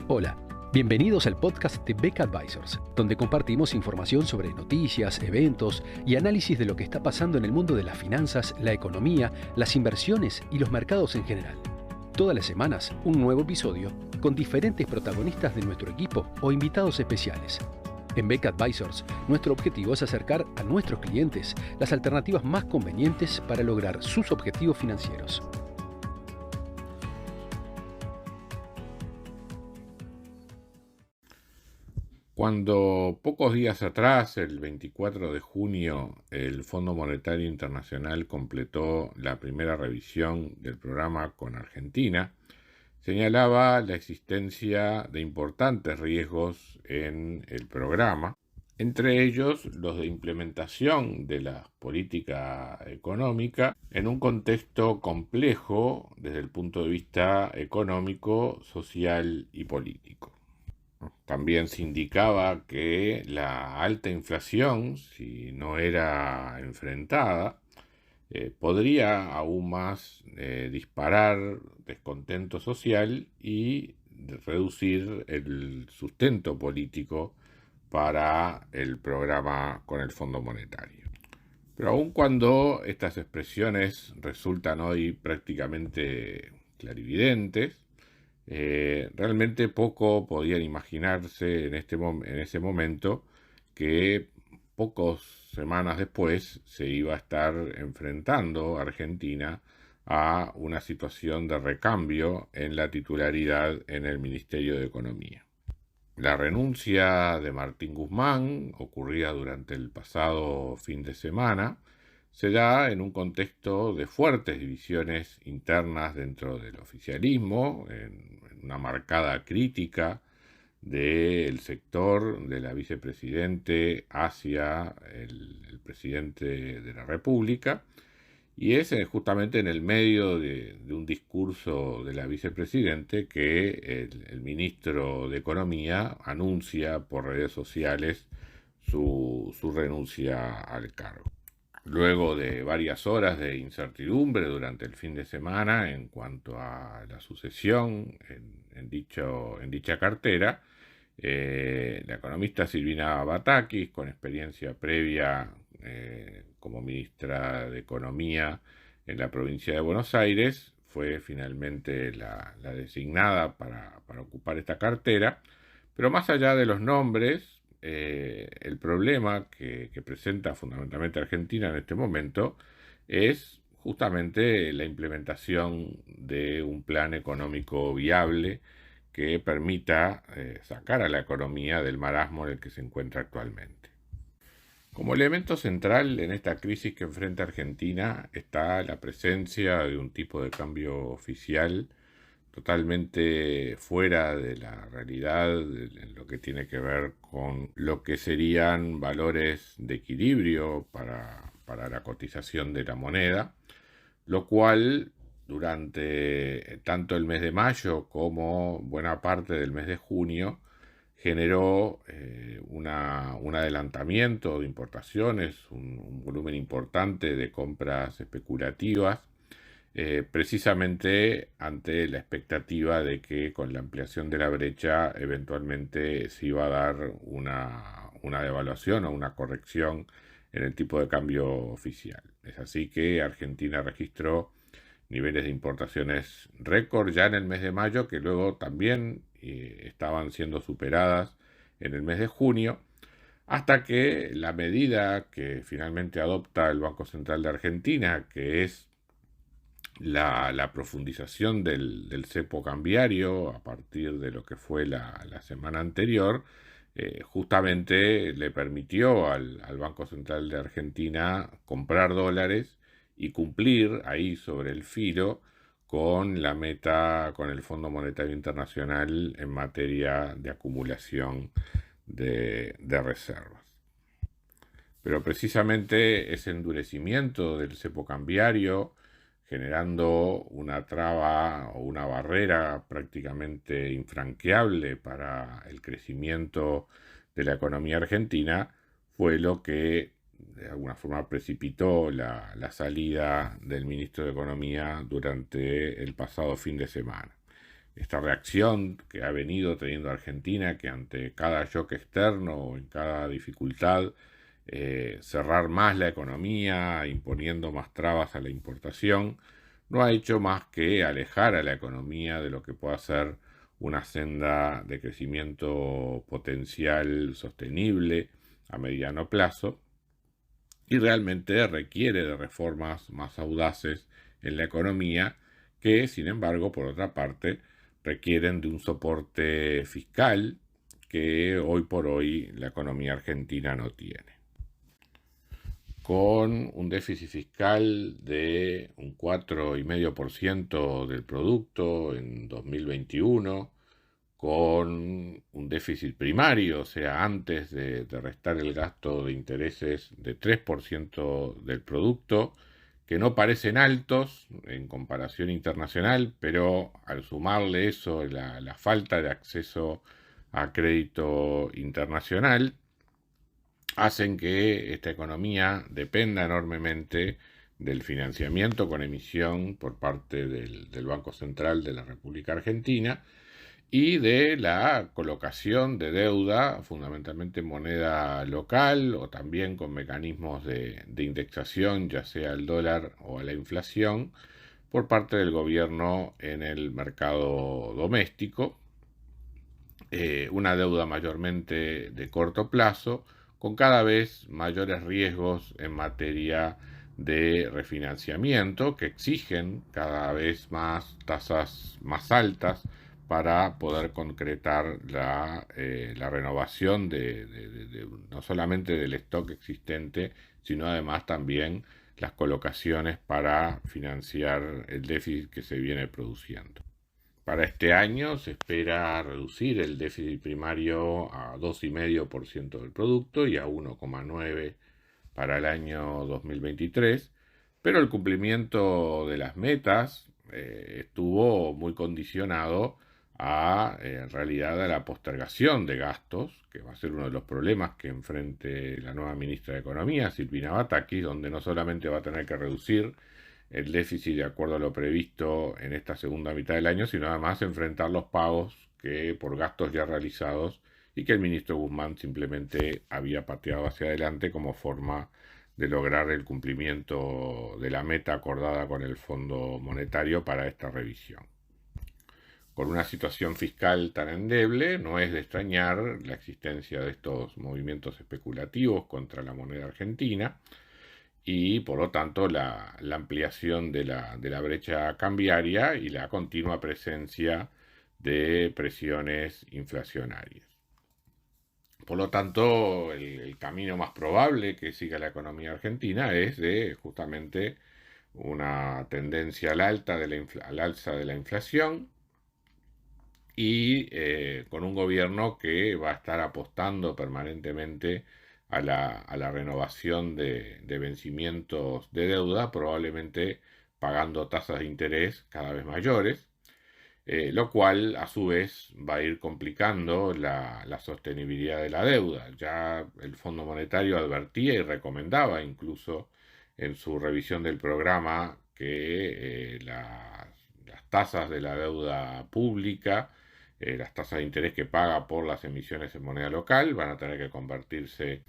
Hola, bienvenidos al podcast de Beck Advisors, donde compartimos información sobre noticias, eventos y análisis de lo que está pasando en el mundo de las finanzas, la economía, las inversiones y los mercados en general. Todas las semanas, un nuevo episodio con diferentes protagonistas de nuestro equipo o invitados especiales. En Beck Advisors, nuestro objetivo es acercar a nuestros clientes las alternativas más convenientes para lograr sus objetivos financieros. Cuando pocos días atrás, el 24 de junio, el Fondo Monetario Internacional completó la primera revisión del programa con Argentina, señalaba la existencia de importantes riesgos en el programa, entre ellos los de implementación de la política económica en un contexto complejo desde el punto de vista económico, social y político. También se indicaba que la alta inflación, si no era enfrentada, podría aún más disparar descontento social y reducir el sustento político para el programa con el Fondo Monetario. Pero aun cuando estas expresiones resultan hoy prácticamente clarividentes, realmente poco podían imaginarse en ese momento que pocas semanas después se iba a estar enfrentando Argentina a una situación de recambio en la titularidad en el Ministerio de Economía. La renuncia de Martín Guzmán, ocurrida durante el pasado fin de semana, se da en un contexto de fuertes divisiones internas dentro del oficialismo, en una marcada crítica del sector de la vicepresidente hacia el presidente de la República, y es justamente en el medio de un discurso de la vicepresidente que el ministro de Economía anuncia por redes sociales su renuncia al cargo. Luego de varias horas de incertidumbre durante el fin de semana en cuanto a la sucesión en dicha cartera, la economista Silvina Batakis, con experiencia previa como ministra de Economía en la provincia de Buenos Aires, fue finalmente la designada para ocupar esta cartera. Pero más allá de los nombres, el problema que presenta fundamentalmente Argentina en este momento es justamente la implementación de un plan económico viable que permita sacar a la economía del marasmo en el que se encuentra actualmente. Como elemento central en esta crisis que enfrenta Argentina está la presencia de un tipo de cambio oficial totalmente fuera de la realidad en lo que tiene que ver con lo que serían valores de equilibrio para la cotización de la moneda, lo cual durante tanto el mes de mayo como buena parte del mes de junio generó un adelantamiento de importaciones, un volumen importante de compras especulativas, precisamente ante la expectativa de que con la ampliación de la brecha eventualmente se iba a dar una devaluación o una corrección en el tipo de cambio oficial. Es así que Argentina registró niveles de importaciones récord ya en el mes de mayo, que luego también estaban siendo superadas en el mes de junio, hasta que la medida que finalmente adopta el Banco Central de Argentina, que es la profundización del cepo cambiario a partir de lo que fue la semana anterior, justamente le permitió al Banco Central de Argentina comprar dólares y cumplir ahí sobre el filo con la meta, con el Fondo Monetario Internacional en materia de acumulación de reservas. Pero precisamente ese endurecimiento del cepo cambiario, generando una traba o una barrera prácticamente infranqueable para el crecimiento de la economía argentina, fue lo que de alguna forma precipitó la salida del ministro de Economía durante el pasado fin de semana. esta reacción que ha venido teniendo Argentina, que ante cada shock externo o en cada dificultad, cerrar más la economía, imponiendo más trabas a la importación, no ha hecho más que alejar a la economía de lo que pueda ser una senda de crecimiento potencial sostenible a mediano plazo, y realmente requiere de reformas más audaces en la economía que, sin embargo, por otra parte, requieren de un soporte fiscal que hoy por hoy la economía argentina no tiene. Con un déficit fiscal de un 4,5% del producto en 2021, con un déficit primario, o sea, antes de restar el gasto de intereses de 3% del producto, que no parecen altos en comparación internacional, pero al sumarle eso, la falta de acceso a crédito internacional, hacen que esta economía dependa enormemente del financiamiento con emisión por parte del Banco Central de la República Argentina y de la colocación de deuda, fundamentalmente en moneda local o también con mecanismos de indexación, ya sea al dólar o a la inflación, por parte del gobierno en el mercado doméstico. Una deuda mayormente de corto plazo, con cada vez mayores riesgos en materia de refinanciamiento que exigen cada vez más tasas más altas para poder concretar la renovación no solamente del stock existente, sino además también las colocaciones para financiar el déficit que se viene produciendo. Para este año se espera reducir el déficit primario a 2,5% del producto y a 1,9% para el año 2023, pero el cumplimiento de las metas estuvo muy condicionado en realidad a la postergación de gastos, que va a ser uno de los problemas que enfrente la nueva ministra de Economía, Silvina Batakis, donde no solamente va a tener que reducir el déficit de acuerdo a lo previsto en esta segunda mitad del año, sino además enfrentar los pagos que por gastos ya realizados y que el ministro Guzmán simplemente había pateado hacia adelante como forma de lograr el cumplimiento de la meta acordada con el Fondo Monetario para esta revisión. Con una situación fiscal tan endeble, no es de extrañar la existencia de estos movimientos especulativos contra la moneda argentina, y por lo tanto la ampliación de la brecha cambiaria y la continua presencia de presiones inflacionarias. Por lo tanto, el camino más probable que siga la economía argentina es de justamente una tendencia al alza de la inflación y con un gobierno que va a estar apostando permanentemente a la renovación de vencimientos de deuda, probablemente pagando tasas de interés cada vez mayores, lo cual a su vez va a ir complicando la sostenibilidad de la deuda. Ya el Fondo Monetario advertía y recomendaba incluso en su revisión del programa que las tasas de la deuda pública, las tasas de interés que paga por las emisiones en moneda local, van a tener que convertirse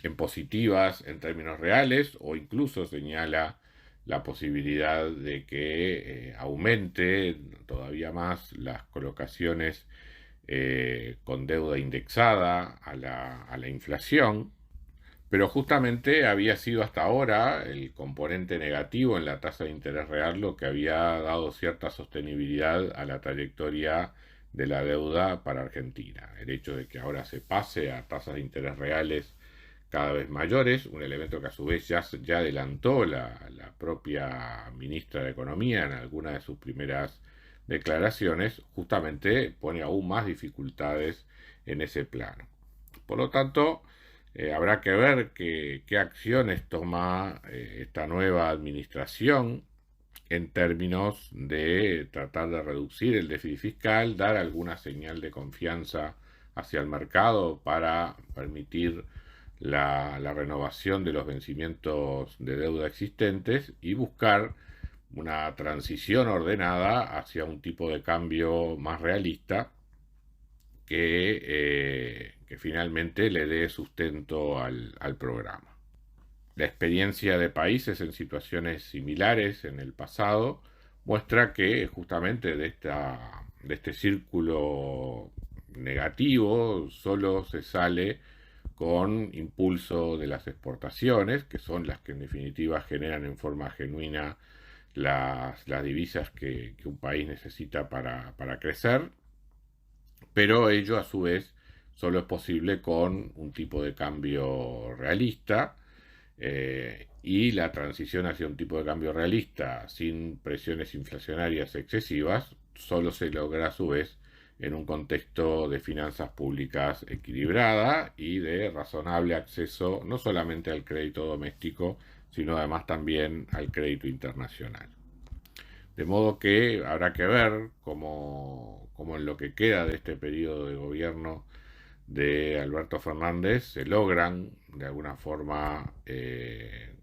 en positivas en términos reales, o incluso señala la posibilidad de que aumente todavía más las colocaciones con deuda indexada a la inflación, pero justamente había sido hasta ahora el componente negativo en la tasa de interés real lo que había dado cierta sostenibilidad a la trayectoria de la deuda para Argentina. El hecho de que ahora se pase a tasas de interés reales cada vez mayores, un elemento que a su vez ya adelantó la propia ministra de Economía en alguna de sus primeras declaraciones, justamente pone aún más dificultades en ese plano. Por lo tanto, habrá que ver qué acciones toma esta nueva administración en términos de tratar de reducir el déficit fiscal, dar alguna señal de confianza hacia el mercado para permitir la renovación de los vencimientos de deuda existentes y buscar una transición ordenada hacia un tipo de cambio más realista que finalmente le dé sustento al programa. La experiencia de países en situaciones similares en el pasado muestra que justamente de este círculo negativo solo se sale con impulso de las exportaciones, que son las que en definitiva generan en forma genuina las divisas que un país necesita para crecer, pero ello a su vez solo es posible con un tipo de cambio realista, y la transición hacia un tipo de cambio realista sin presiones inflacionarias excesivas solo se logra a su vez en un contexto de finanzas públicas equilibrada y de razonable acceso no solamente al crédito doméstico, sino además también al crédito internacional. De modo que habrá que ver cómo en lo que queda de este periodo de gobierno de Alberto Fernández se logran de alguna forma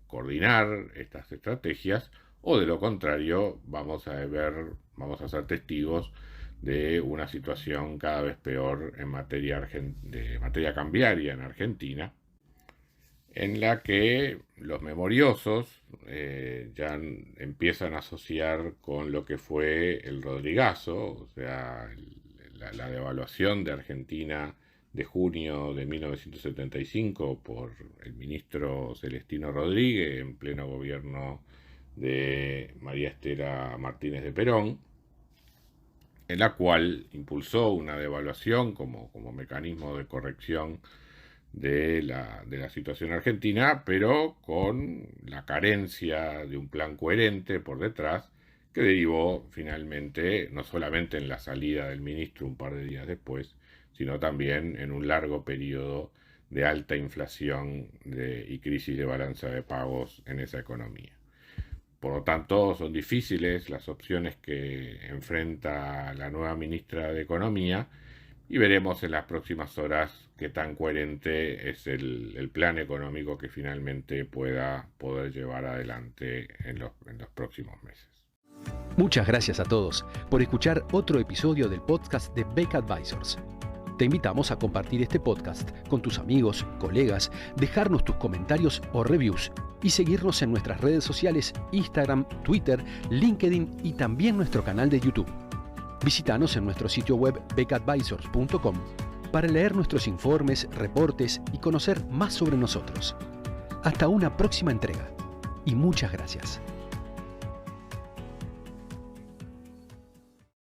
coordinar estas estrategias, o de lo contrario vamos a ser testigos de una situación cada vez peor en materia cambiaria en Argentina, en la que los memoriosos ya empiezan a asociar con lo que fue el Rodrigazo, o sea, la devaluación de Argentina de junio de 1975 por el ministro Celestino Rodríguez en pleno gobierno de María Estela Martínez de Perón, en la cual impulsó una devaluación como mecanismo de corrección de la situación argentina, pero con la carencia de un plan coherente por detrás, que derivó finalmente no solamente en la salida del ministro un par de días después, sino también en un largo periodo de alta inflación y crisis de balanza de pagos en esa economía. Por lo tanto, son difíciles las opciones que enfrenta la nueva ministra de Economía, y veremos en las próximas horas qué tan coherente es el plan económico que finalmente pueda poder llevar adelante en los próximos meses. Muchas gracias a todos por escuchar otro episodio del podcast de Beck Advisors. Te invitamos a compartir este podcast con tus amigos, colegas, dejarnos tus comentarios o reviews y seguirnos en nuestras redes sociales Instagram, Twitter, LinkedIn y también nuestro canal de YouTube. Visítanos en nuestro sitio web beckadvisors.com para leer nuestros informes, reportes y conocer más sobre nosotros. Hasta una próxima entrega y muchas gracias.